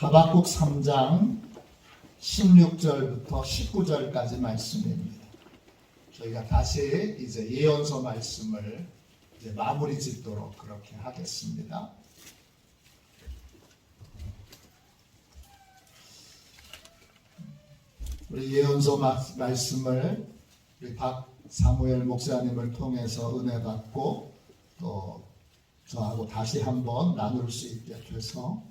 하박국 3장 16절부터 19절까지 말씀입니다. 저희가 다시 이제 예언서 말씀을 이제 마무리 짓도록 그렇게 하겠습니다. 우리 예언서 말씀을 우리 박사무엘 목사님을 통해서 은혜 받고 또 저하고 다시 한번 나눌 수 있게 돼서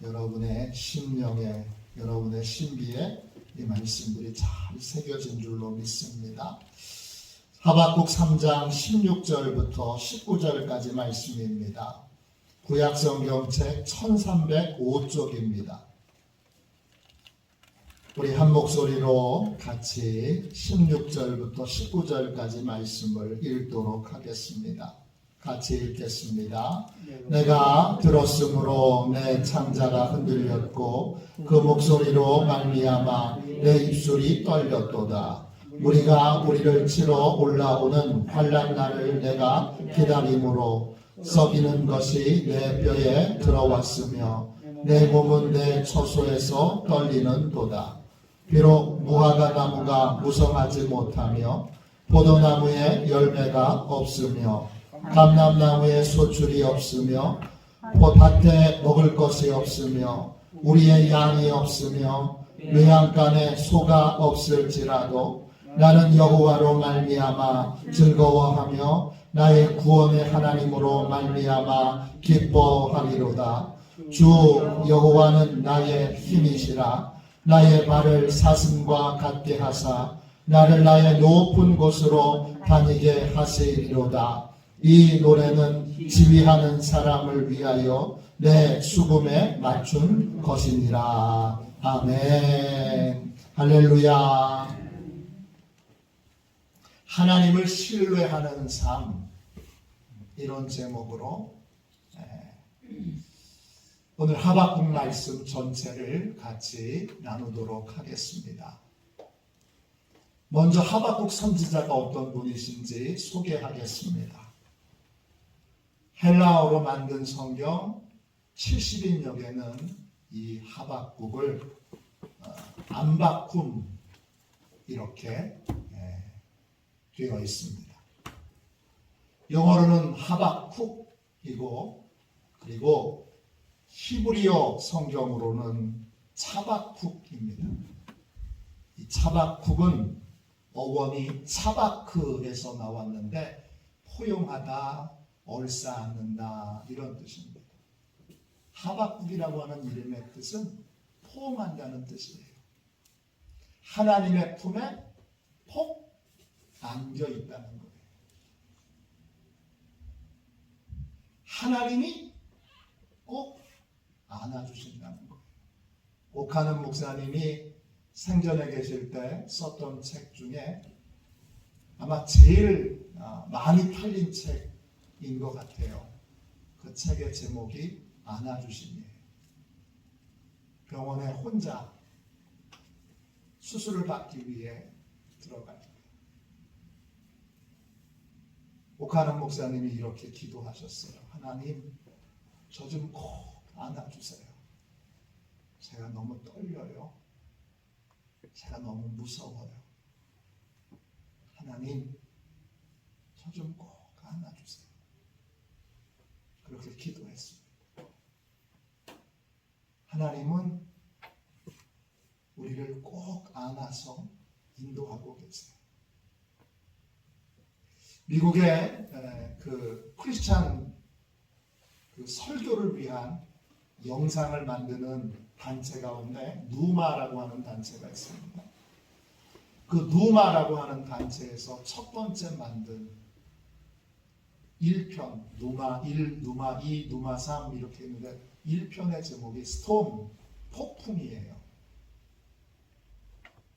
여러분의 심령에, 여러분의 신비에 이 말씀들이 잘 새겨진 줄로 믿습니다. 하박국 3장 16절부터 19절까지 말씀입니다. 구약성경책 1305쪽입니다. 우리 한 목소리로 같이 16절부터 19절까지 말씀을 읽도록 하겠습니다. 같이 읽겠습니다. 내가 들었으므로 내 창자가 흔들렸고 그 목소리로 말미암아 내 입술이 떨렸도다. 우리가 우리를 치러 올라오는 환난 날을 내가 기다림으로 썩이는 것이 내 뼈에 들어왔으며 내 몸은 내 처소에서 떨리는도다. 비록 무화과 나무가 무성하지 못하며 포도나무에 열매가 없으며 감람나무에 소출이 없으며 밭에 먹을 것이 없으며 우리의 양이 없으며 외양간에 소가 없을지라도 나는 여호와로 말미암아 즐거워하며 나의 구원의 하나님으로 말미암아 기뻐하리로다. 주 여호와는 나의 힘이시라. 나의 발을 사슴과 같게 하사 나를 나의 높은 곳으로 다니게 하시리로다. 이 노래는 지휘하는 사람을 위하여 내 수금에 맞춘 것이니라. 아멘. 할렐루야. 하나님을 신뢰하는 삶, 이런 제목으로 오늘 하박국 말씀 전체를 같이 나누도록 하겠습니다. 먼저 하박국 선지자가 어떤 분이신지 소개하겠습니다. 헬라어로 만든 성경 70인역에는 이 하박국을 암바쿰 이렇게 되어 있습니다. 영어로는 하박쿡이고 그리고 히브리어 성경으로는 차바쿡입니다. 이 차바쿡은 어원이 차바크에서 나왔는데 포용하다, 얼싸안는다 이런 뜻입니다. 하박국이라고 하는 이름의 뜻은 포옹한다는 뜻이에요. 하나님의 품에 폭 안겨 있다는 거예요. 하나님이 꼭 안아주신다는 거예요. 옥하는 목사님이 생전에 계실 때 썼던 책 중에 아마 제일 많이 팔린 책인 것 같아요. 그 책의 제목이 안아주심이에요. 병원에 혼자 수술을 받기 위해 들어갈 때 옥하는 목사님이 이렇게 기도하셨어요. 하나님, 저 좀 꼭 안아주세요. 제가 너무 떨려요. 제가 너무 무서워요. 하나님, 저 좀 꼭 안아주세요. 그렇게 기도했습니다. 하나님은 우리를 꼭 안아서 인도하고 계세요. 미국의 그 크리스찬 그 설교를 위한 영상을 만드는 단체 가운데 누마라고 하는 단체가 있습니다. 그 누마라고 하는 단체에서 첫 번째 만든 1편, 누마 1, 누마 2, 누마 3 이렇게 있는데 1편의 제목이 스톰, 폭풍이에요.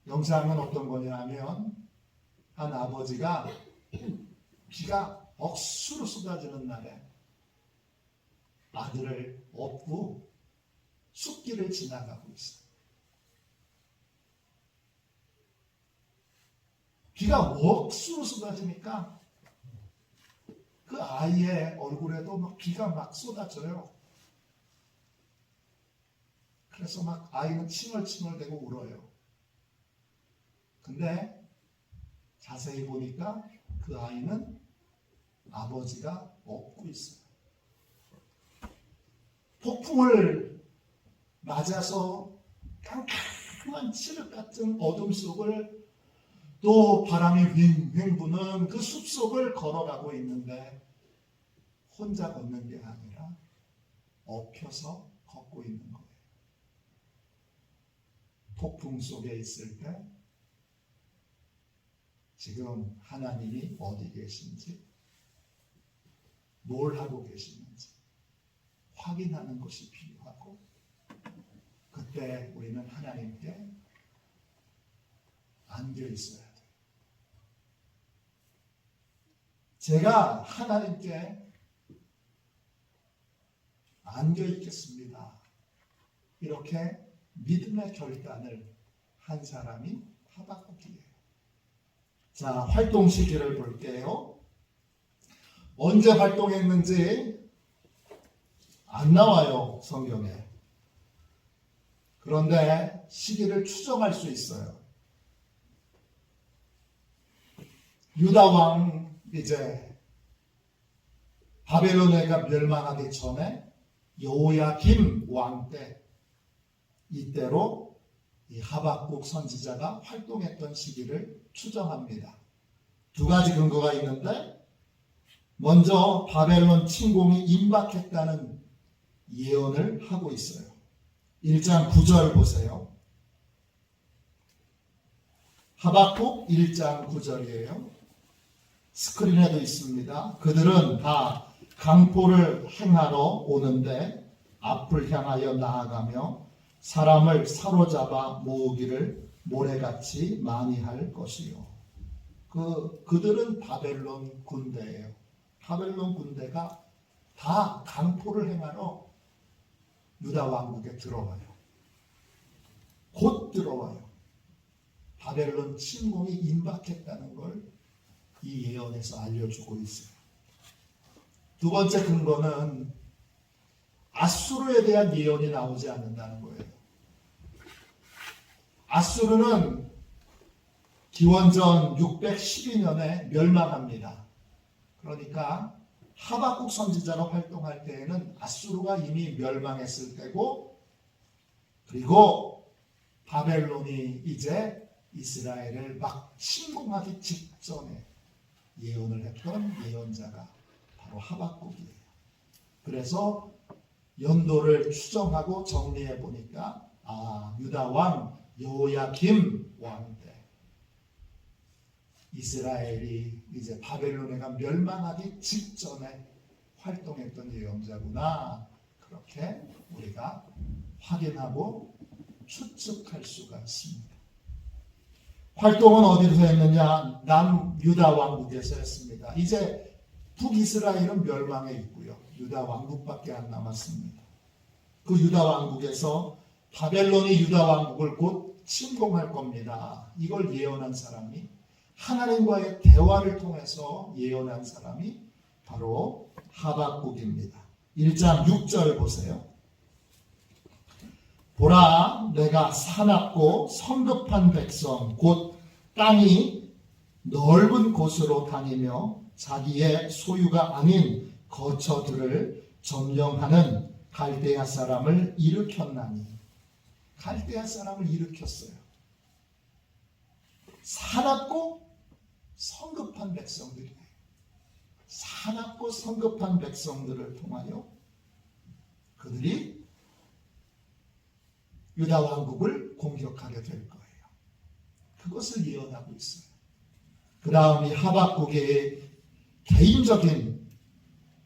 영상은 어떤 거냐면 한 아버지가 비가 억수로 쏟아지는 날에 아들을 업고 숲길을 지나가고 있어요. 비가 억수로 쏟아지니까 그 아이의 얼굴에도 막 비가 막 쏟아져요. 그래서 막 아이는 칭얼칭얼대고 울어요. 근데 자세히 보니까 그 아이는 아버지가 업고 있어요. 폭풍을 맞아서 깜깜한 칠흑 같은 어둠 속을 또 바람이 휑휑 부는 그 숲속을 걸어가고 있는데 혼자 걷는 게 아니라 엎혀서 걷고 있는 거예요. 폭풍 속에 있을 때 지금 하나님이 어디 계신지, 뭘 하고 계시는지 확인하는 것이 필요하고, 그때 우리는 하나님께 안겨 있어야 돼요. 제가 하나님께 안겨 있겠습니다. 이렇게 믿음의 결단을 한 사람이 하박국이에요. 자, 활동 시기를 볼게요. 언제 활동했는지 안 나와요, 성경에. 그런데 시기를 추정할 수 있어요. 유다 왕 이제 바벨론에가 멸망하기 전에 여호야김 왕 때, 이때로 이 하박국 선지자가 활동했던 시기를 추정합니다. 두 가지 근거가 있는데, 먼저 바벨론 침공이 임박했다는 예언을 하고 있어요. 1장 9절 보세요. 하박국 1장 9절이에요. 스크린에도 있습니다. 그들은 다 강포를 행하러 오는데 앞을 향하여 나아가며 사람을 사로잡아 모으기를 모래같이 많이 할 것이요. 그들은 바벨론 군대예요. 바벨론 군대가 다 강포를 행하러 유다 왕국에 들어와요. 곧 들어와요. 바벨론 침공이 임박했다는 걸 이 예언에서 알려주고 있어요. 두 번째 근거는 아수르에 대한 예언이 나오지 않는다는 거예요. 아수르는 기원전 612년에 멸망합니다. 그러니까 하박국 선지자로 활동할 때에는 아수르가 이미 멸망했을 때고, 그리고 바벨론이 이제 이스라엘을 막 침공하기 직전에 예언을 했던 예언자가 바로 하박국이에요. 그래서 연도를 추정하고 정리해 보니까 유다 왕 여호야김 왕 때 이스라엘이 이제 바벨론에가 멸망하기 직전에 활동했던 예언자구나, 그렇게 우리가 확인하고 추측할 수가 있습니다. 활동은 어디서 했느냐? 남유다 왕국에서 했습니다. 이제 북이스라엘은 멸망해 있고요. 유다 왕국밖에 안 남았습니다. 그 유다 왕국에서 바벨론이 유다 왕국을 곧 침공할 겁니다. 이걸 예언한 사람이, 하나님과의 대화를 통해서 예언한 사람이 바로 하박국입니다. 1장 6절 보세요. 보라, 내가 사납고 성급한 백성, 곧 땅이 넓은 곳으로 다니며 자기의 소유가 아닌 거처들을 점령하는 갈대아 사람을 일으켰나니. 갈대아 사람을 일으켰어요. 사납고 성급한 백성들이에요. 사납고 성급한 백성들을 통하여 그들이 유다 왕국을 공격하게 될 거예요. 그것을 예언하고 있어요. 그 다음 이 하박국의 개인적인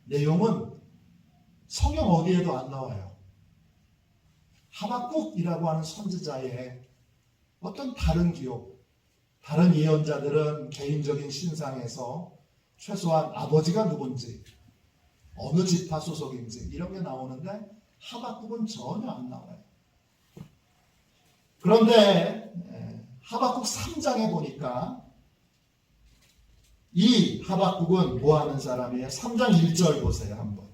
내용은 성경 어디에도 안 나와요. 하박국이라고 하는 선지자의 어떤 다른 기록, 다른 예언자들은 개인적인 신상에서 최소한 아버지가 누군지, 어느 지파 소속인지 이런 게 나오는데 하박국은 전혀 안 나와요. 그런데 하박국 3장에 보니까 이 하박국은 뭐 하는 사람이에요? 3장 1절 보세요, 한번.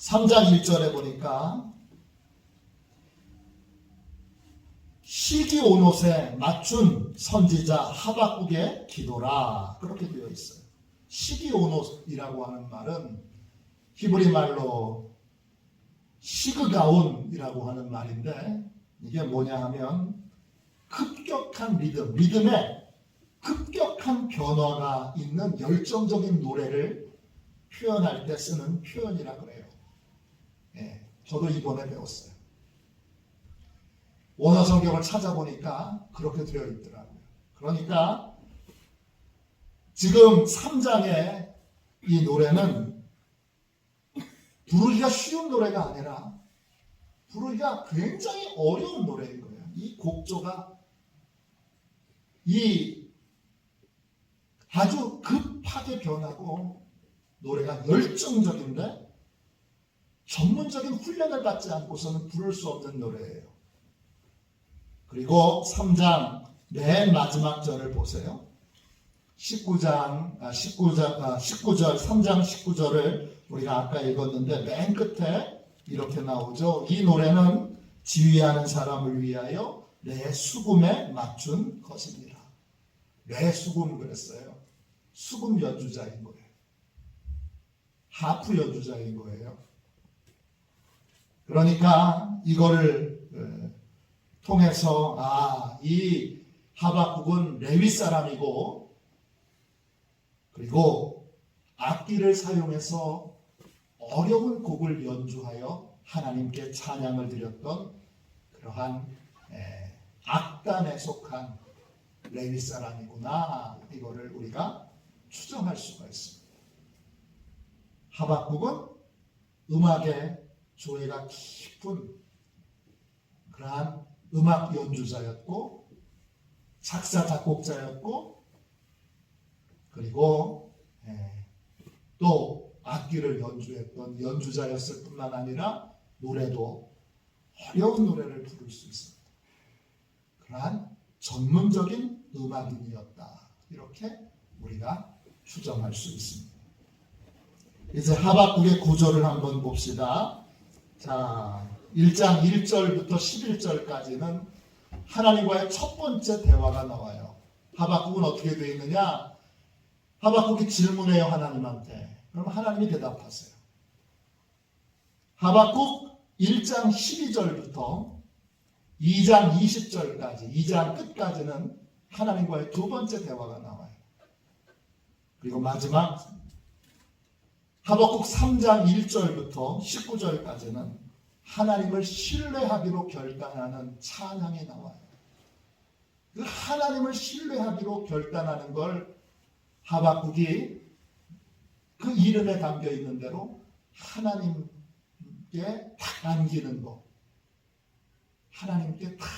3장 1절에 보니까 시기온옷에 맞춘 선지자 하박국의 기도라 그렇게 되어 있어요. 시기온옷이라고 하는 말은 히브리 말로 시그가온이라고 하는 말인데 이게 뭐냐 하면 급격한 리듬에 급격한 변화가 있는 열정적인 노래를 표현할 때 쓰는 표현이라 그래요. 예, 저도 이번에 배웠어요. 원어 성경을 찾아보니까 그렇게 되어 있더라고요. 그러니까 지금 3장의 이 노래는 부르기가 쉬운 노래가 아니라 부르기가 굉장히 어려운 노래인 거예요. 이 곡조가 아주 급하게 변하고 노래가 열정적인데 전문적인 훈련을 받지 않고서는 부를 수 없는 노래예요. 그리고 3장 맨 마지막 절을 보세요. 3장 19절을 우리가 아까 읽었는데 맨 끝에 이렇게 나오죠. 이 노래는 지휘하는 사람을 위하여 내 수금에 맞춘 것입니다. 내 수금 그랬어요. 수금 연주자인 거예요. 하프 연주자인 거예요. 그러니까 이거를 통해서 이 하박국은 레위 사람이고 그리고 악기를 사용해서 어려운 곡을 연주하여 하나님께 찬양을 드렸던 그러한 악단에 속한 레위 사람이구나 이거를 우리가 추정할 수가 있습니다. 하박국은 음악에 조예가 깊은 그러한 음악 연주자였고 작사 작곡자였고 그리고 또 악기를 연주했던 연주자였을 뿐만 아니라 노래도 어려운 노래를 부를 수 있었다. 그러한 전문적인 음악인이었다. 이렇게 우리가 추정할 수 있습니다. 이제 하박국의 구조를 한번 봅시다. 자, 1장 1절부터 11절까지는 하나님과의 첫 번째 대화가 나와요. 하박국은 어떻게 되어 있느냐? 하박국이 질문해요, 하나님한테. 그럼 하나님이 대답하세요. 하박국 1장 12절부터 2장 20절까지, 2장 끝까지는 하나님과의 두 번째 대화가 나와요. 그리고 마지막 하박국 3장 1절부터 19절까지는 하나님을 신뢰하기로 결단하는 찬양이 나와요. 그 하나님을 신뢰하기로 결단하는 걸 하박국이 그 이름에 담겨 있는 대로 하나님께 딱 안기는 것, 하나님께 딱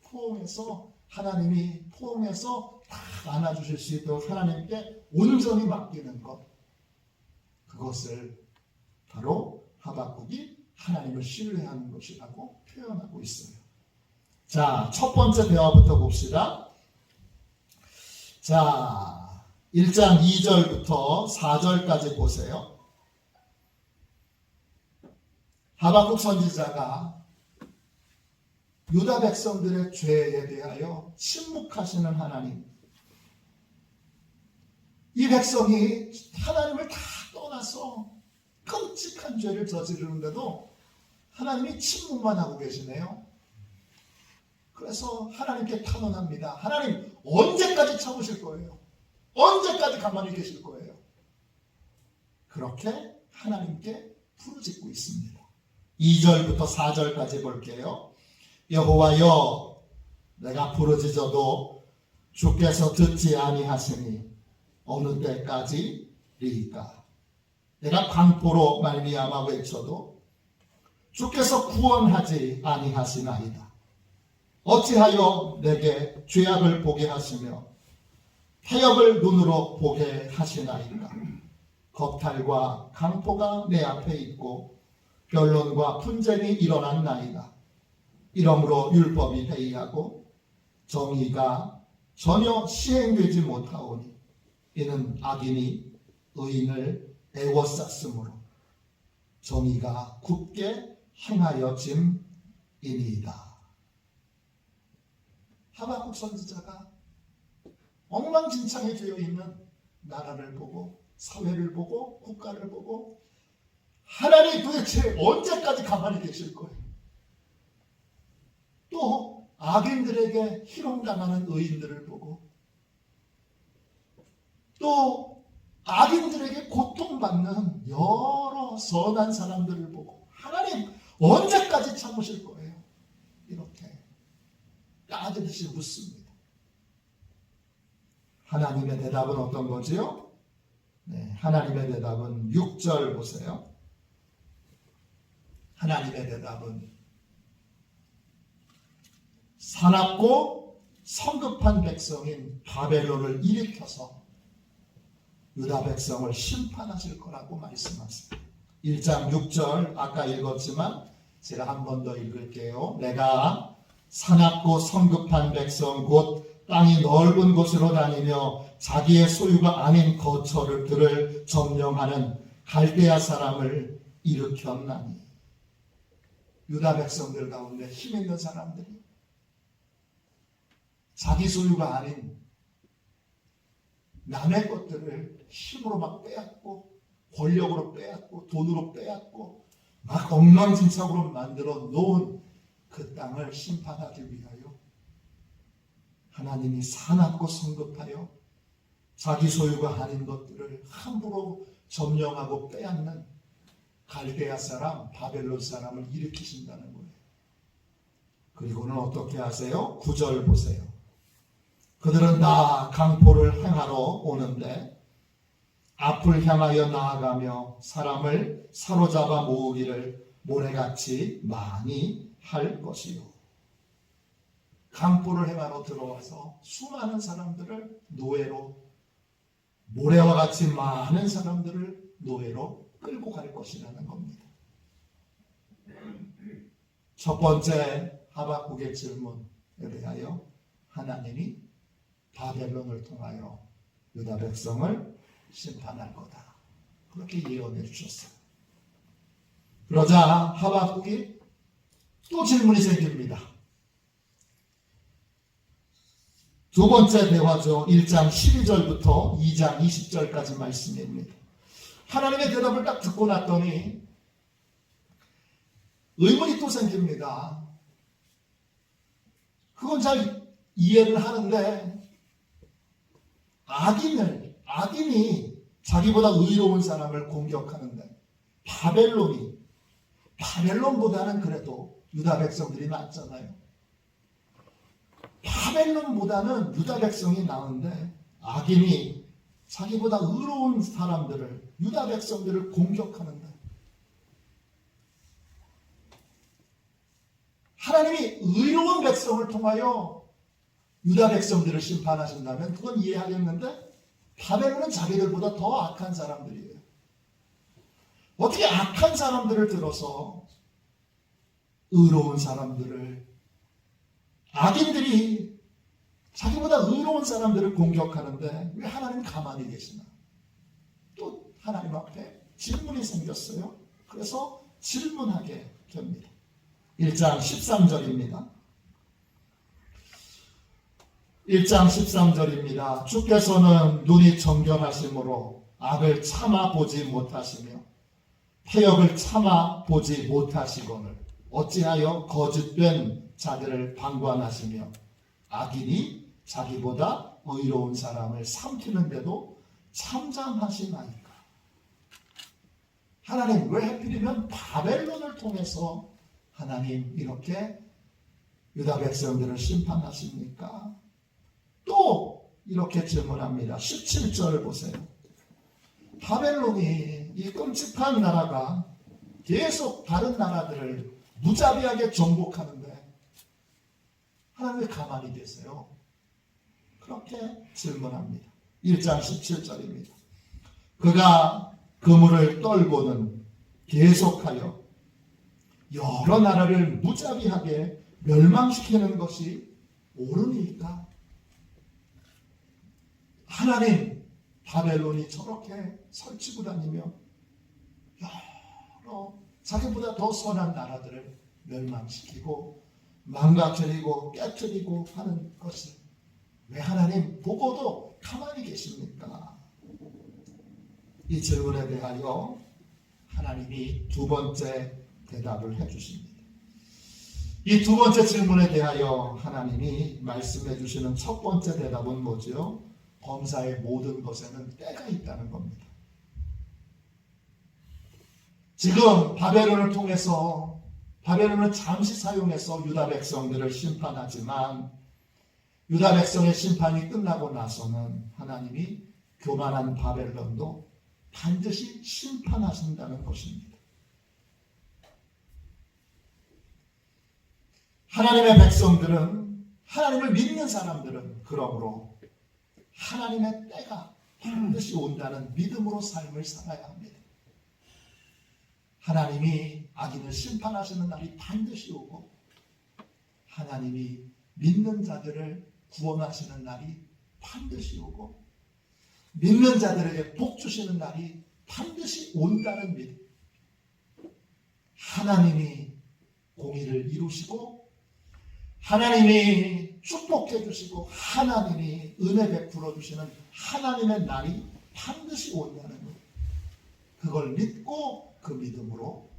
포옹해서 하나님이 포옹해서 딱 안아주실 수 있도록 하나님께 온전히 맡기는 것, 그것을 바로 하박국이 하나님을 신뢰하는 것이라고 표현하고 있어요. 자, 첫 번째 대화부터 봅시다. 자, 1장 2절부터 4절까지 보세요. 하박국 선지자가 유다 백성들의 죄에 대하여 침묵하시는 하나님, 이 백성이 하나님을 다 떠나서 끔찍한 죄를 저지르는데도 하나님이 침묵만 하고 계시네요. 그래서 하나님께 탄원합니다. 하나님 언제까지 참으실 거예요? 언제까지 가만히 계실 거예요? 그렇게 하나님께 부르짖고 있습니다. 2절부터 4절까지 볼게요. 여호와여, 내가 부르짖어도 주께서 듣지 아니하시니 어느 때까지리이까? 내가 강포로 말미암아 외쳐도 주께서 구원하지 아니하시나이다. 어찌하여 내게 죄악을 보게 하시며 타협을 눈으로 보게 하시나이까? 겁탈과 강포가 내 앞에 있고 변론과 분쟁이 일어났나이다. 이러므로 율법이 회의하고 정의가 전혀 시행되지 못하오니 이는 악인이 의인을 애워쌌으므로 정의가 굳게 행하여짐이니이다. 하박국 선지자가 엉망진창이 되어 있는 나라를 보고 사회를 보고 국가를 보고 하나님 도대체 언제까지 가만히 계실 거예요? 또 악인들에게 희롱당하는 의인들을 보고 또 악인들에게 고통받는 여러 선한 사람들을 보고 하나님 언제까지 참으실 거예요? 이렇게 까지듯이 묻습니다. 하나님의 대답은 어떤 거지요? 네, 하나님의 대답은 6절 보세요. 하나님의 대답은 사납고 성급한 백성인 바벨론을 일으켜서 유다 백성을 심판하실 거라고 말씀하세요. 1장 6절 아까 읽었지만 제가 한 번 더 읽을게요. 내가 사납고 성급한 백성 곧 땅이 넓은 곳으로 다니며 자기의 소유가 아닌 거처들을 점령하는 갈대아 사람을 일으켰나니. 유다 백성들 가운데 힘 있는 사람들이 자기 소유가 아닌 남의 것들을 힘으로 막 빼앗고 권력으로 빼앗고 돈으로 빼앗고 막 엉망진창으로 만들어 놓은 그 땅을 심판하기 위하여 하나님이 사납고 성급하여 자기 소유가 아닌 것들을 함부로 점령하고 빼앗는 갈대아 사람, 바벨론 사람을 일으키신다는 거예요. 그리고는 어떻게 하세요? 9절 보세요. 그들은 다 강포를 행하러 오는데 앞을 향하여 나아가며 사람을 사로잡아 모으기를 모래같이 많이 할 것이요. 강포를 행하러 들어와서 수많은 사람들을 노예로, 모래와 같이 많은 사람들을 노예로 끌고 갈 것이라는 겁니다. 첫 번째 하박국의 질문에 대하여 하나님이 바벨론을 통하여 유다 백성을 심판할 거다. 그렇게 예언해 주셨어요. 그러자 하박국이 또 질문이 생깁니다. 두 번째 대화죠. 1장 12절부터 2장 20절까지 말씀입니다. 하나님의 대답을 딱 듣고 났더니 의문이 또 생깁니다. 그건 잘 이해를 하는데 악인이 자기보다 의로운 사람을 공격하는데 바벨론보다는 그래도 유다 백성들이 낫잖아요. 바벨론보다는 유다 백성이 나은데 악인이 자기보다 의로운 사람들을, 유다 백성들을 공격하는데 하나님이 의로운 백성을 통하여 유다 백성들을 심판하신다면 그건 이해하겠는데 바벨론은 자기들보다 더 악한 사람들이에요. 어떻게 악한 사람들을 들어서 의로운 사람들을, 악인들이 자기보다 의로운 사람들을 공격하는데 왜 하나님 가만히 계시나? 또 하나님 앞에 질문이 생겼어요. 그래서 질문하게 됩니다. 1장 13절입니다. 1장 13절입니다. 주께서는 눈이 정결하심으로 악을 참아 보지 못하시며 패역을 참아 보지 못하시거늘 어찌하여 거짓된 자들을 방관하시며 악인이 자기보다 의로운 사람을 삼키는데도 참잠하시나이까. 하나님 왜 하필이면 바벨론을 통해서 하나님 이렇게 유다 백성들을 심판하십니까? 또 이렇게 질문합니다. 17절 보세요. 바벨론이 이 끔찍한 나라가 계속 다른 나라들을 무자비하게 정복하는데 하나님 왜 가만히 계세요? 그렇게 질문합니다. 1장 17절입니다. 그가 그물을 떨고는 계속하여 여러 나라를 무자비하게 멸망시키는 것이 옳으니까. 하나님, 바벨론이 저렇게 설치고 다니며 여러 자기보다 더 선한 나라들을 멸망시키고 망가뜨리고 깨뜨리고 하는 것을 왜 하나님 보고도 가만히 계십니까? 이 질문에 대하여 하나님이 두 번째 대답을 해주십니다. 이 두 번째 질문에 대하여 하나님이 말씀해 주시는 첫 번째 대답은 뭐죠? 범사의 모든 것에는 때가 있다는 겁니다. 지금 바벨론을 통해서 바벨론을 잠시 사용해서 유다 백성들을 심판하지만 유다 백성의 심판이 끝나고 나서는 하나님이 교만한 바벨론도 반드시 심판하신다는 것입니다. 하나님의 백성들은, 하나님을 믿는 사람들은 그러므로 하나님의 때가 반드시 온다는 믿음으로 삶을 살아야 합니다. 하나님이 악인을 심판하시는 날이 반드시 오고 하나님이 믿는 자들을 구원하시는 날이 반드시 오고 믿는 자들에게 복 주시는 날이 반드시 온다는 믿음. 하나님이 공의를 이루시고 하나님이 축복해 주시고 하나님이 은혜 베풀어 주시는 하나님의 날이 반드시 온다는 것. 그걸 믿고 그 믿음으로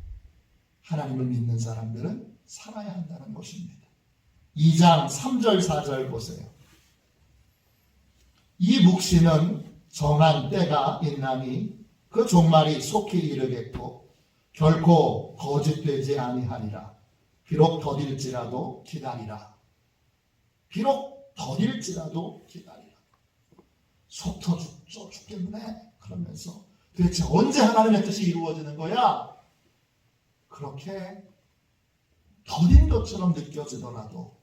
하나님을 믿는 사람들은 살아야 한다는 것입니다. 2장 3절 4절 보세요. 이 묵시는 정한 때가 있나니 그 종말이 속히 이르겠고 결코 거짓되지 아니하리라. 비록 더딜지라도 기다리라. 비록 더딜지라도 기다리라. 속 터져 죽겠네. 그러면서 도대체 언제 하나님의 뜻이 이루어지는 거야? 그렇게 더딘 것처럼 느껴지더라도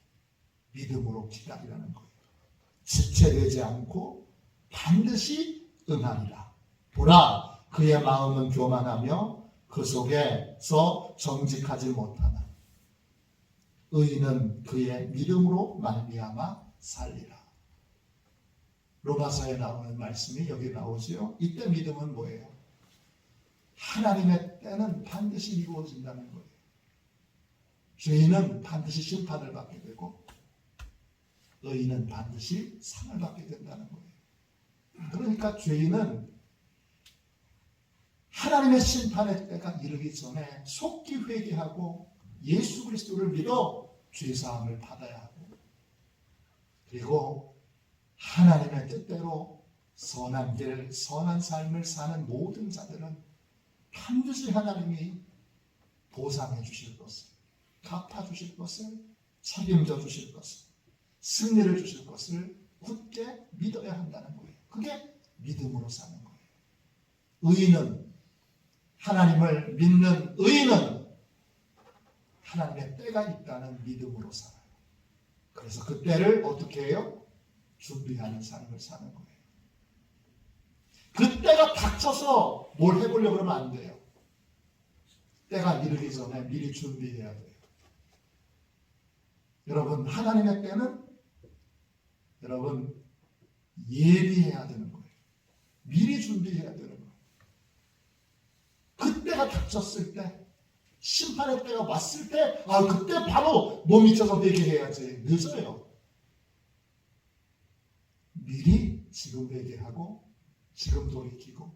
믿음으로 기다리라는 거예요. 지체되지 않고 반드시 응하리라. 보라, 그의 마음은 교만하며 그 속에서 정직하지 못하나 의인은 그의 믿음으로 말미암아 살리라. 로마서에 나오는 말씀이 여기 나오지요. 이때 믿음은 뭐예요? 하나님의 때는 반드시 이루어진다는 거예요. 죄인은 반드시 심판을 받게 되고 의인은 반드시 상을 받게 된다는 거예요. 그러니까 죄인은 하나님의 심판의 때가 이르기 전에 속히 회개하고 예수 그리스도를 믿어 죄사함을 받아야 하고 그리고 하나님의 뜻대로 선한 길, 선한 삶을 사는 모든 자들은 반드시 하나님이 보상해 주실 것을, 갚아 주실 것을, 책임져 주실 것을, 승리를 주실 것을 굳게 믿어야 한다는 거예요. 그게 믿음으로 사는 거예요. 의인은, 하나님을 믿는 의인은 하나님의 때가 있다는 믿음으로 살아요. 그래서 그 때를 어떻게 해요? 준비하는 삶을 사는 거예요. 그 때가 닥쳐서 뭘 해보려고 그러면 안 돼요. 때가 이르기 전에 미리 준비해야 돼요. 여러분, 하나님의 때는 여러분 예비해야 되는 거예요. 미리 준비해야 되는 거예요. 그때가 닥쳤을 때, 심판의 때가 왔을 때, 그때 바로 몸 미쳐서 회개해야지. 늦어요. 미리 지금 회개하고 지금 돌이키고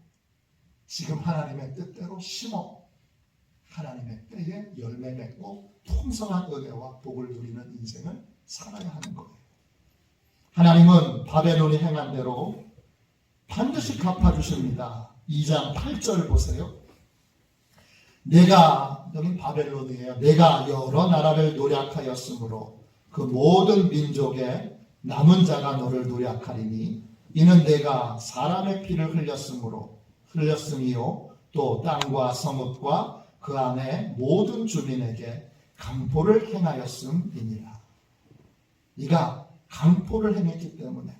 지금 하나님의 뜻대로 심어 하나님의 때에 열매 맺고 풍성한 은혜와 복을 누리는 인생을 살아야 하는 거예요. 하나님은 바벨론이 행한 대로 반드시 갚아주십니다. 2장 8절 보세요. 내가, 여긴 바벨론이에요. 내가 여러 나라를 노략하였으므로 그 모든 민족의 남은 자가 너를 노략하리니 이는 내가 사람의 피를 흘렸음이요 또 땅과 성읍과 그 안에 모든 주민에게 강포를 행하였음이니라. 네가 강포를 행했기 때문에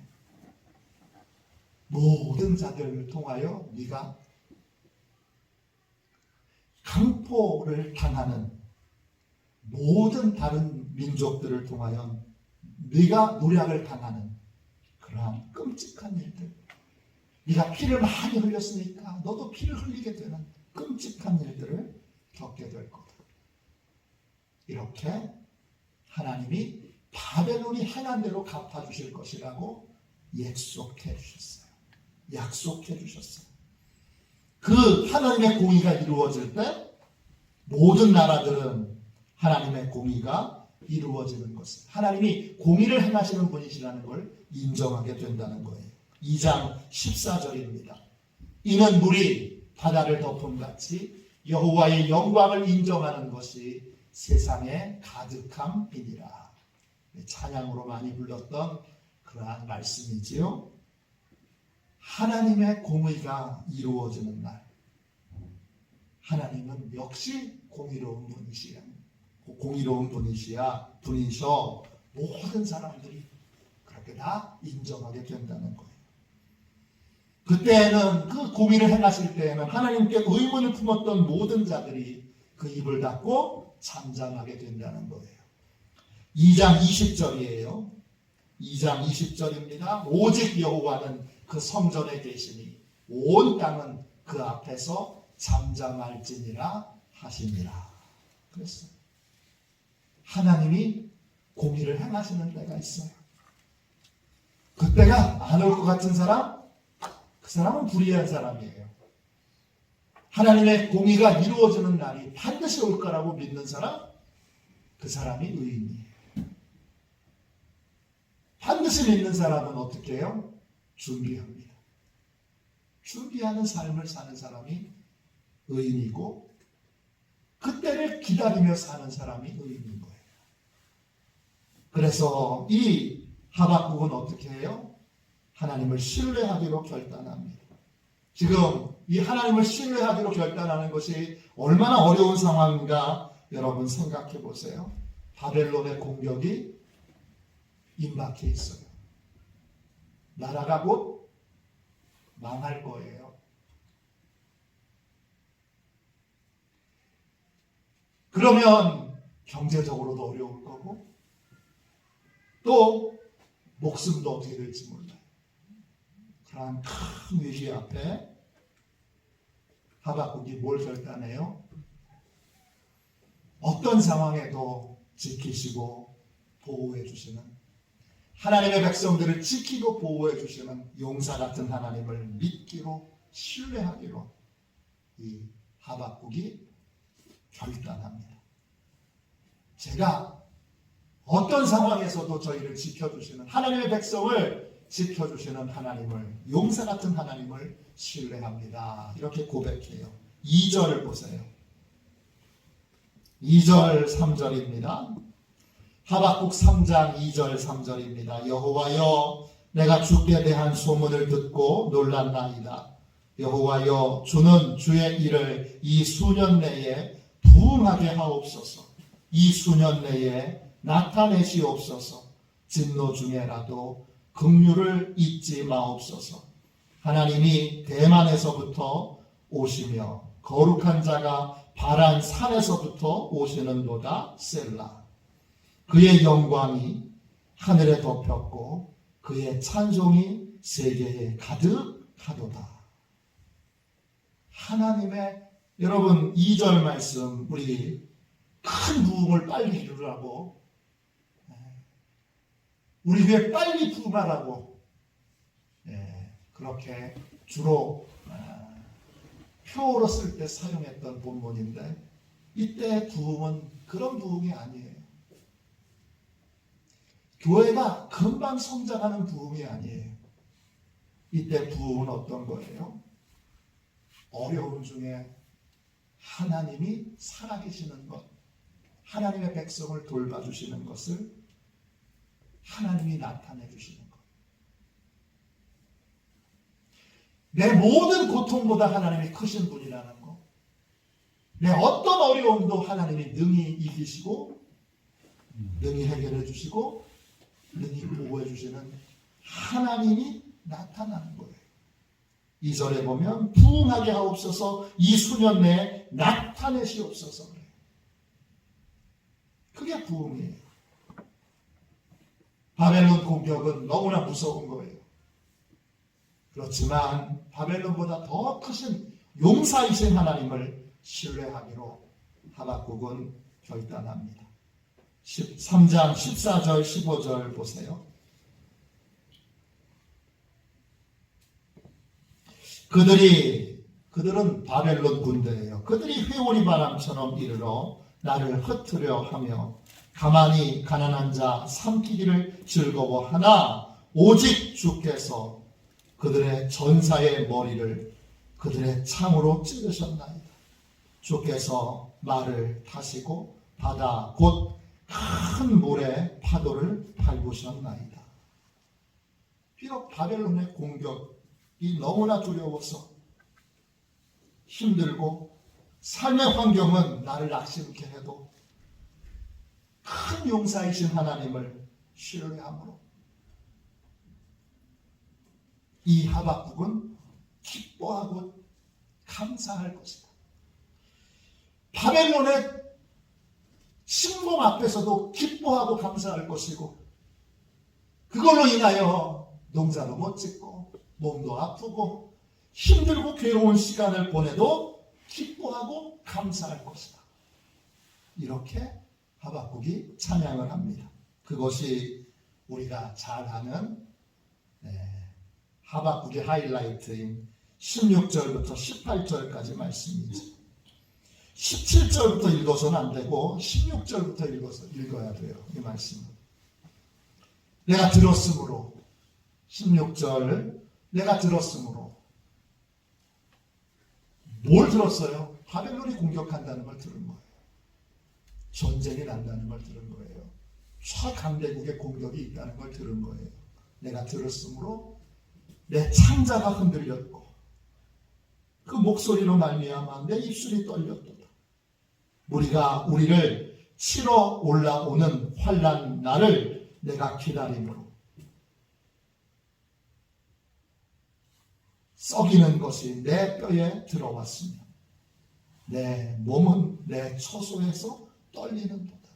모든 자들을 통하여 네가 강포를 당하는 모든 다른 민족들을 통하여 네가 노략을 당하는 그러한 끔찍한 일들, 네가 피를 많이 흘렸으니까 너도 피를 흘리게 되는 끔찍한 일들을 겪게 될 거다. 이렇게 하나님이 바벨론이 행한 대로 갚아주실 것이라고 약속해 주셨어요. 약속해 주셨어요. 그 하나님의 공의가 이루어질 때 모든 나라들은 하나님의 공의가 이루어지는 것을, 하나님이 공의를 행하시는 분이시라는 걸 인정하게 된다는 거예요. 2장 14절입니다. 이는 물이 바다를 덮음같이 여호와의 영광을 인정하는 것이 세상에 가득함이니라. 찬양으로 많이 불렀던 그러한 말씀이지요. 하나님의 공의가 이루어지는 날, 하나님은 역시 공의로운 분이셔 모든 사람들이 그렇게 다 인정하게 된다는 거예요. 그때는 그 공의를 행하실 때에는 하나님께 의문을 품었던 모든 자들이 그 입을 닫고 잠잠하게 된다는 거예요. 2장 20절이에요. 2장 20절입니다. 오직 여호와는 그 성전에 계시니 온 땅은 그 앞에서 잠잠할지니라 하시니라. 그랬어요. 하나님이 공의를 행하시는 때가 있어요. 그때가 안 올 것 같은 사람, 그 사람은 불의한 사람이에요. 하나님의 공의가 이루어지는 날이 반드시 올 거라고 믿는 사람, 그 사람이 의인이에요. 반드시 믿는 사람은 어떻게 해요? 준비합니다. 준비하는 삶을 사는 사람이 의인이고 그때를 기다리며 사는 사람이 의인인 거예요. 그래서 이 하박국은 어떻게 해요? 하나님을 신뢰하기로 결단합니다. 지금 이 하나님을 신뢰하기로 결단하는 것이 얼마나 어려운 상황인가 여러분 생각해 보세요. 바벨론의 공격이 임박해 있어요. 나라가 곧 망할 거예요. 그러면 경제적으로도 어려울 거고 또 목숨도 어떻게 될지 몰라요. 그러한 큰 위기 앞에 하박국이 뭘 결단해요? 어떤 상황에도 지키시고 보호해 주시는, 하나님의 백성들을 지키고 보호해 주시는 용사 같은 하나님을 믿기로 신뢰하기로 이 하박국이 결단합니다. 제가 어떤 상황에서도 저희를 지켜주시는, 하나님의 백성을 지켜주시는 하나님을, 용사 같은 하나님을 신뢰합니다. 이렇게 고백해요. 2절을 보세요. 2절 3절입니다. 하박국 3장 2절 3절입니다. 여호와여, 내가 주께 대한 소문을 듣고 놀랐나이다. 여호와여, 주는 주의 일을 이 수년 내에 부응하게 하옵소서. 이 수년 내에 나타내시옵소서. 진노 중에라도 긍휼을 잊지 마옵소서. 하나님이 대만에서부터 오시며 거룩한 자가 바란 산에서부터 오시는도다. 셀라. 그의 영광이 하늘에 덮였고 그의 찬송이 세계에 가득하도다. 하나님의, 여러분 2절 말씀, 우리 큰 부흥을 빨리 이루라고, 우리 위에 빨리 부흥하라고, 그렇게 주로 표로 쓸 때 사용했던 본문인데, 이때 부흥은 그런 부흥이 아니에요. 교회가 금방 성장하는 부흥이 아니에요. 이때 부흥은 어떤 거예요? 어려움 중에 하나님이 살아계시는 것, 하나님의 백성을 돌봐주시는 것을 하나님이 나타내 주시는 것. 내 모든 고통보다 하나님이 크신 분이라는 것. 내 어떤 어려움도 하나님이 능히 이기시고 능히 해결해 주시고 능히 보호해 주시는 하나님이 나타나는 거예요. 2절에 보면 부응하게 하옵소서, 이 수년 내에 나타내시옵소서 그래요. 그게 부응이에요. 바벨론 공격은 너무나 무서운 거예요. 그렇지만 바벨론보다 더 크신 용사이신 하나님을 신뢰하기로 하박국은 결단합니다. 13장 14절 15절 보세요. 그들은 바벨론 군대예요. 그들이 회오리 바람처럼 이르러 나를 흩으려 하며 가만히 가난한 자 삼키기를 즐거워하나 오직 주께서 그들의 전사의 머리를 그들의 창으로 찌르셨나이다. 주께서 말을 타시고 바다 곧 큰 물의 파도를 밟으셨나이다. 비록 바벨론의 공격이 너무나 두려워서 힘들고 삶의 환경은 나를 낙심케 해도 큰 용사이신 하나님을 신뢰함으로 이 하박국은 기뻐하고 감사할 것이다. 바벨론의 침공 앞에서도 기뻐하고 감사할 것이고 그걸로 인하여 농사도 못 짓고 몸도 아프고 힘들고 괴로운 시간을 보내도 기뻐하고 감사할 것이다. 이렇게 하박국이 찬양을 합니다. 그것이 우리가 잘 아는 하박국의 하이라이트인 16절부터 18절까지 말씀이죠. 17절부터 읽어서는 안 되고 16절부터 읽어야 돼요. 이 말씀은. 내가 들었으므로 16절 내가 들었으므로 뭘 들었어요? 바벨론이 공격한다는 걸 들은 거예요. 전쟁이 난다는 걸 들은 거예요. 최강대국의 공격이 있다는 걸 들은 거예요. 내가 들었으므로 내 창자가 흔들렸고 그 목소리로 말미암아 내 입술이 떨렸도다. 우리를 치러 올라오는 환난 날을 내가 기다림으로 썩이는 것이 내 뼈에 들어왔으며 내 몸은 내 처소에서 떨리는도다.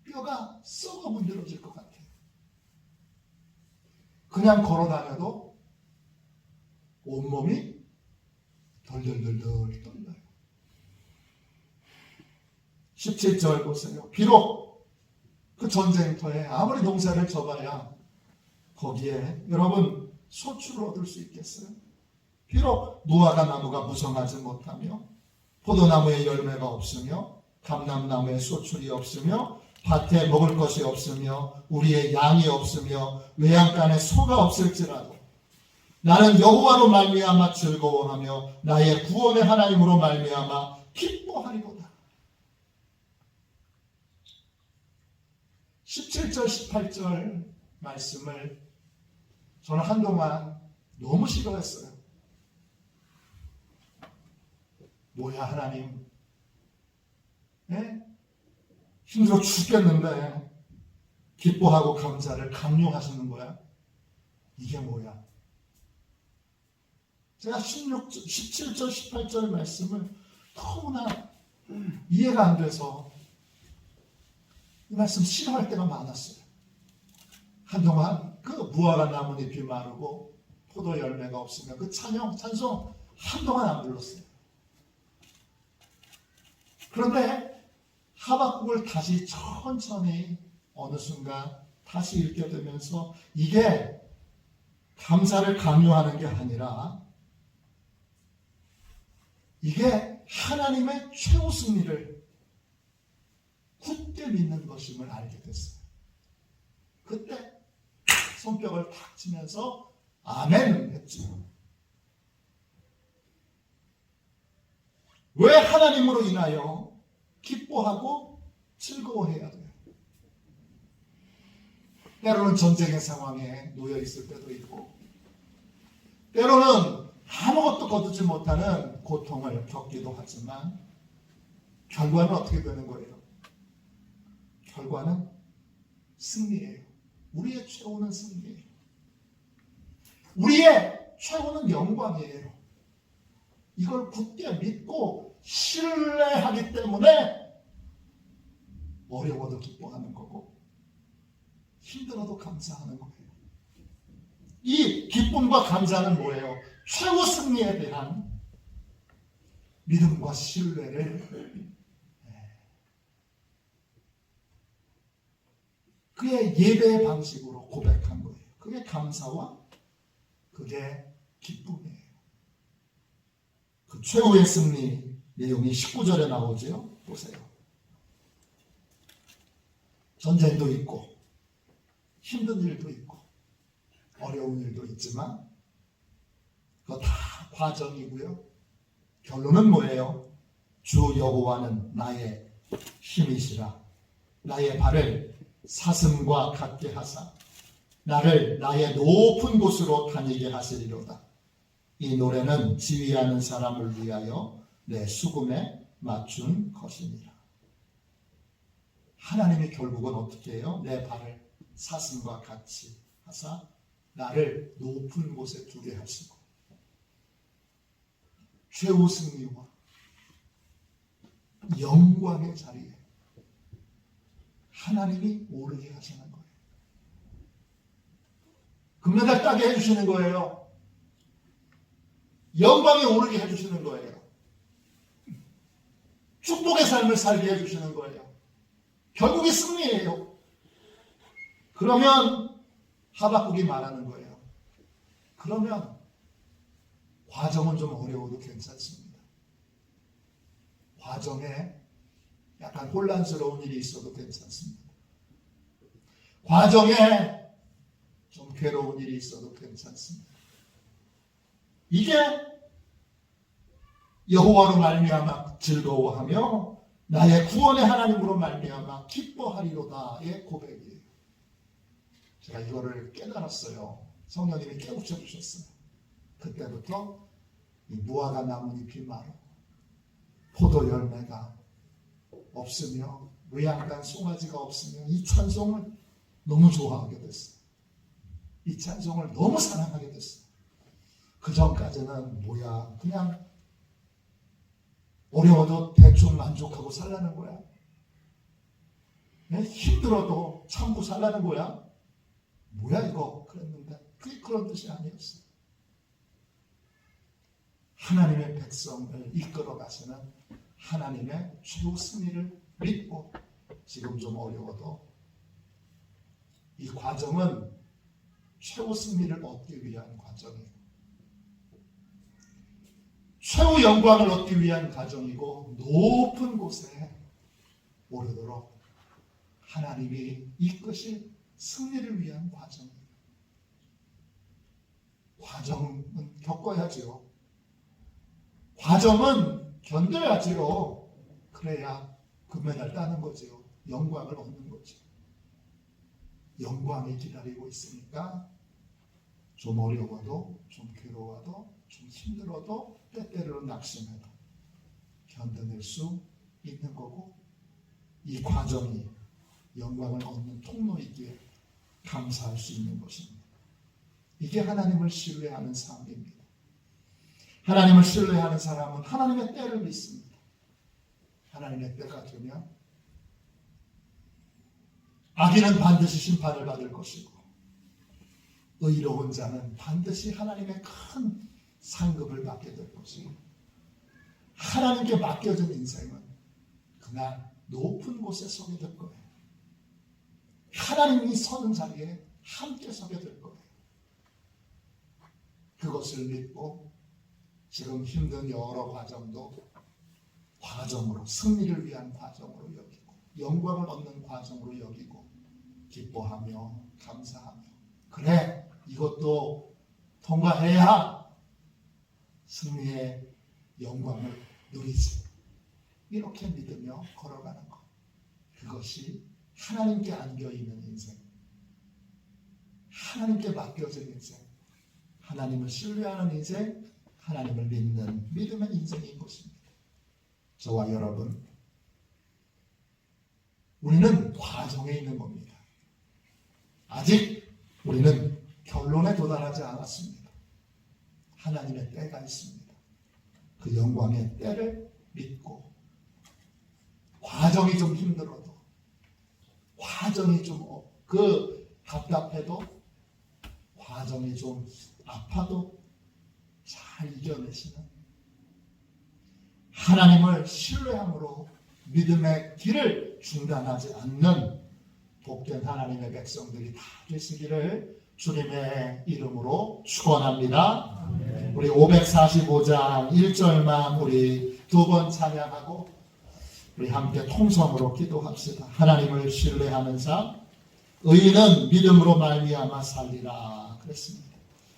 뼈가 썩어 문드러질 것 같아요. 그냥 걸어다녀도 온몸이 덜덜덜덜 떨려요. 17절 보세요. 비록 그 전쟁터에 아무리 농사를 져봐야 거기에 여러분 소출을 얻을 수 있겠어요? 비록 무화과 나무가 무성하지 못하며 포도나무에 열매가 없으며 감람나무에 소출이 없으며 밭에 먹을 것이 없으며 우리의 양이 없으며 외양간에 소가 없을지라도 나는 여호와로 말미암아 즐거워하며 나의 구원의 하나님으로 말미암아 기뻐하리로다. 17절 18절 말씀을 저는 한동안 너무 싫어했어요. 뭐야 하나님, 힘들어 죽겠는데 기뻐하고 감사를 강요하시는 거야? 이게 뭐야? 제가 17절 18절 말씀을 너무나 이해가 안 돼서 이 말씀 싫어할 때가 많았어요. 한동안 그 무화과 나뭇잎이 마르고 포도 열매가 없으면 그 찬송 한동안 안 불렀어요. 그런데 하박국을 다시 천천히 어느 순간 다시 읽게 되면서 이게 감사를 강요하는 게 아니라 이게 하나님의 최후 승리를 굳게 믿는 것임을 알게 됐어요. 그때 손뼉을 탁 치면서 아멘 했죠. 왜 하나님으로 인하여 기뻐하고 즐거워해야 돼요? 때로는 전쟁의 상황에 놓여 있을 때도 있고 때로는 아무것도 거두지 못하는 고통을 겪기도 하지만 결과는 어떻게 되는 거예요? 결과는 승리예요. 우리의 최후는 승리예요. 우리의 최후는 영광이에요. 이걸 굳게 믿고 신뢰하기 때문에 어려워도 기뻐하는 거고 힘들어도 감사하는 거예요. 이 기쁨과 감사는 뭐예요? 최후 승리에 대한 믿음과 신뢰를 그의 예배의 방식으로 고백한 거예요. 그게 감사와 그게 기쁨이에요. 그 최후의 승리 내용이 19절에 나오죠. 보세요. 전쟁도 있고 힘든 일도 있고 어려운 일도 있지만 그거 다 과정이고요. 결론은 뭐예요? 주 여호와는 나의 힘이시라. 나의 발을 사슴과 같게 하사 나를 나의 높은 곳으로 다니게 하시리로다. 이 노래는 지휘하는 사람을 위하여 내 수금에 맞춘 것이니라. 하나님이 결국은 어떻게 해요? 내 발을 사슴과 같이 하사 나를 높은 곳에 두게 하시고 최후 승리와 영광의 자리에 하나님이 오르게 하시는 거예요. 금메달 따게 해주시는 거예요. 영광에 오르게 해주시는 거예요. 축복의 삶을 살게 해주시는 거예요. 결국이 승리예요. 그러면 하박국이 말하는 거예요. 그러면 과정은 좀 어려워도 괜찮습니다. 과정에 약간 혼란스러운 일이 있어도 괜찮습니다. 과정에 좀 괴로운 일이 있어도 괜찮습니다. 이게 여호와로 말미암아 즐거워하며 나의 구원의 하나님으로 말미암아 기뻐하리로다의 고백이에요. 제가 이거를 깨달았어요. 성령님이 깨우쳐 주셨어요. 그때부터 이 무화과 나뭇잎이 마르고 포도 열매가 없으며 외양간 송아지가 없으며 이 찬송을 너무 좋아하게 됐어요. 이 찬송을 너무 사랑하게 됐어요. 그 전까지는 뭐야 그냥 어려워도 대충 만족하고 살라는 거야. 힘들어도 참고 살라는 거야. 뭐야 이거 그랬는데 그게 그런 뜻이 아니었어요. 하나님의 백성을 이끌어 가시는 하나님의 최후 승리를 믿고 지금 좀 어려워도 이 과정은 최후 승리를 얻기 위한 과정이에요. 최후 영광을 얻기 위한 과정이고 높은 곳에 오르도록 하나님이 이끄실 승리를 위한 과정이에요. 과정은 겪어야죠. 과정은 견뎌야지요. 그래야 금메달 따는 거죠. 영광을 얻는 거죠. 영광이 기다리고 있으니까 좀 어려워도 좀 괴로워도 좀 힘들어도 때때로는 낙심해도 견뎌낼 수 있는 거고 이 과정이 영광을 얻는 통로이기에 감사할 수 있는 것입니다. 이게 하나님을 신뢰하는 삶입니다. 하나님을 신뢰하는 사람은 하나님의 때를 믿습니다. 하나님의 때가 되면 악인은 반드시 심판을 받을 것이고 의로운 자는 반드시 하나님의 큰 상급을 받게 될 것이고 하나님께 맡겨진 인생은 그날 높은 곳에 서게 될 거예요. 하나님이 서는 자리에 함께 서게 될 거예요. 그것을 믿고 지금 힘든 여러 과정도 과정으로 승리를 위한 과정으로 여기고 영광을 얻는 과정으로 여기고 기뻐하며 감사하며 그래 이것도 통과해야 승리의 영광을 누리지 이렇게 믿으며 걸어가는 것 그것이 하나님께 안겨있는 인생 하나님께 맡겨진 인생 하나님을 신뢰하는 인생 하나님을 믿는 믿음의 인생인 것입니다. 저와 여러분 우리는 과정에 있는 겁니다. 아직 우리는 결론에 도달하지 않았습니다. 하나님의 때가 있습니다. 그 영광의 때를 믿고 과정이 좀 힘들어도 과정이 좀 답답해도 과정이 좀 아파도 잘 이겨내시는 하나님을 신뢰함으로 믿음의 길을 중단하지 않는 복된 하나님의 백성들이 다 되시기를 주님의 이름으로 축원합니다. 우리 545장 1절만 우리 두 번 찬양하고 우리 함께 통성으로 기도합시다. 하나님을 신뢰하는 삶, 의인은 믿음으로 말미암아 살리라 그랬습니다.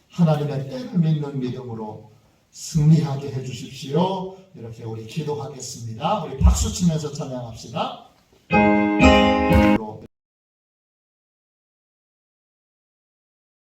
하나님의 때를 믿는 믿음으로 승리하게 해주십시오. 이렇게 우리 기도하겠습니다. 우리 박수 치면서 찬양합시다.